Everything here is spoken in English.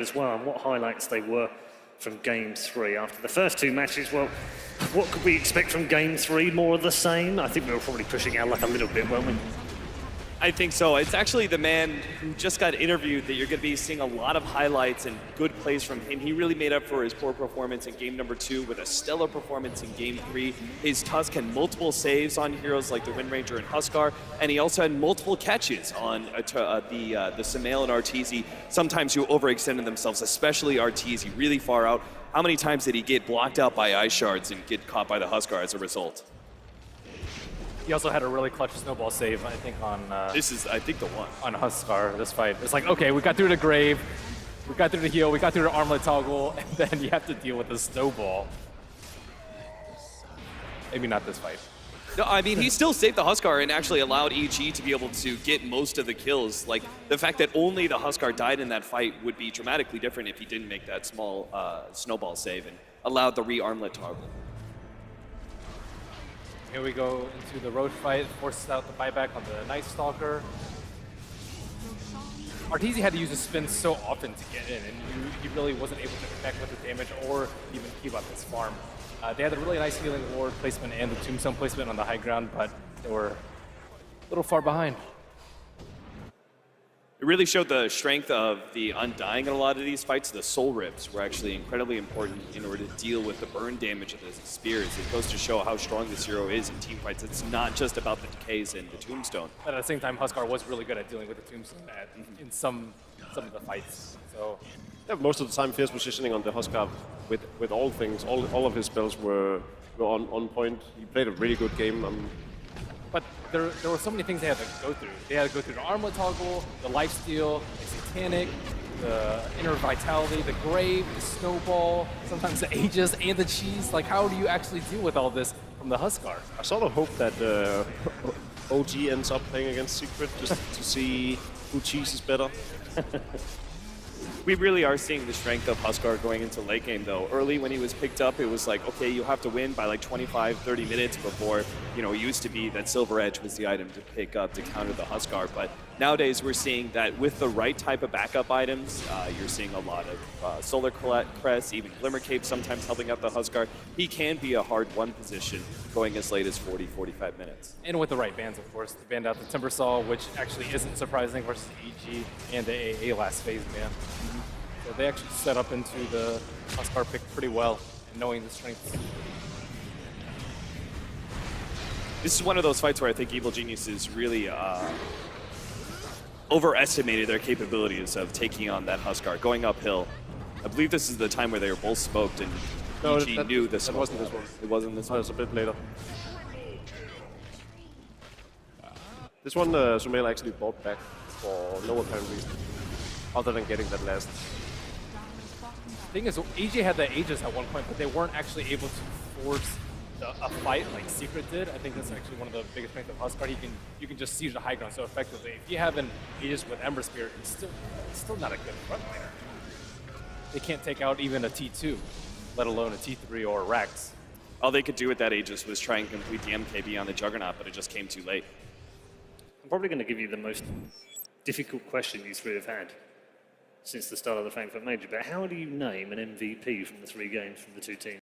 as well, and what highlights they were from Game 3. After the first two matches, well, what could we expect from Game 3? More of the same? I think we were probably pushing our luck a little bit, weren't we? I think so. It's actually the man who just got interviewed that you're going to be seeing a lot of highlights and good plays from him. He really made up for his poor performance in game number 2 with a stellar performance in game 3. His Tusk had multiple saves on heroes like the Wind Ranger and Huskar, and he also had multiple catches on the Samael and Arteezy, sometimes who overextended themselves, especially Arteezy, really far out. How many times did he get blocked out by ice shards and get caught by the Huskar as a result? He also had a really clutch snowball save, I think, on... this is, I think, the one. On Huskar, this fight. It's like, okay, we got through the grave, we got through the heal, we got through the armlet toggle, and then you have to deal with the snowball. Maybe not this fight. No, I mean, he still saved the Huskar and actually allowed EG to be able to get most of the kills. Like, the fact that only the Huskar died in that fight would be dramatically different if he didn't make that small snowball save and allowed the re-armlet toggle. Here we go into the Roche fight, forces out the buyback on the Night Stalker. Arteezy had to use his spin so often to get in, and he really wasn't able to connect with the damage or even keep up his farm. They had a really nice healing ward placement and the tombstone placement on the high ground, but they were a little far behind. It really showed the strength of the Undying in a lot of these fights. The Soul Rips were actually incredibly important in order to deal with the burn damage of the spears. It goes to show how strong this hero is in team fights. It's not just about the decays and the tombstone. But at the same time, Huskar was really good at dealing with the tombstone in some of the fights. So yeah, most of the time, fierce positioning on the Huskar with all things. All of his spells were on point. He played a really good game. But there were so many things they had to go through. They had to go through the armlet toggle, the lifesteal, the satanic, the inner vitality, the grave, the snowball, sometimes the Aegis and the cheese. Like, how do you actually deal with all this from the Huskar? I sort of hope that OG ends up playing against Secret just to see who cheese is better. We really are seeing the strength of Huskar going into late game, though. Early when he was picked up, it was like, okay, you have to win by like 25, 30 minutes before, you know, it used to be that Silver Edge was the item to pick up to counter the Huskar. But nowadays, we're seeing that with the right type of backup items, you're seeing a lot of Solar Crest, even Glimmer Cape sometimes helping out the Huskar. He can be a hard one position going as late as 40, 45 minutes. And with the right bans, of course. They banned out the Timbersaw, which actually isn't surprising, versus EG and the AA last phase ban. So they actually set up into the Huskar pick pretty well, knowing the strengths. This is one of those fights where I think Evil Geniuses really overestimated their capabilities of taking on that Huskar, going uphill. I believe this is the time where they were both smoked and EG knew this. That wasn't this one. It wasn't this one? It was a bit later. This one, Sumail actually bought back for no apparent reason, other than getting that last. The thing is, AJ had the Aegis at one point, but they weren't actually able to force a fight like Secret did. I think that's actually one of the biggest strengths of Huskar. You can just siege the high ground so effectively. If you have an Aegis with Ember Spirit, it's still not a good front liner. They can't take out even a T2, let alone a T3 or a Rex. All they could do with that Aegis was try and complete the MKB on the Juggernaut, but it just came too late. I'm probably going to give you the most difficult question you three have had since the start of the Frankfurt Major, but how do you name an MVP from the 3 games from the 2 teams?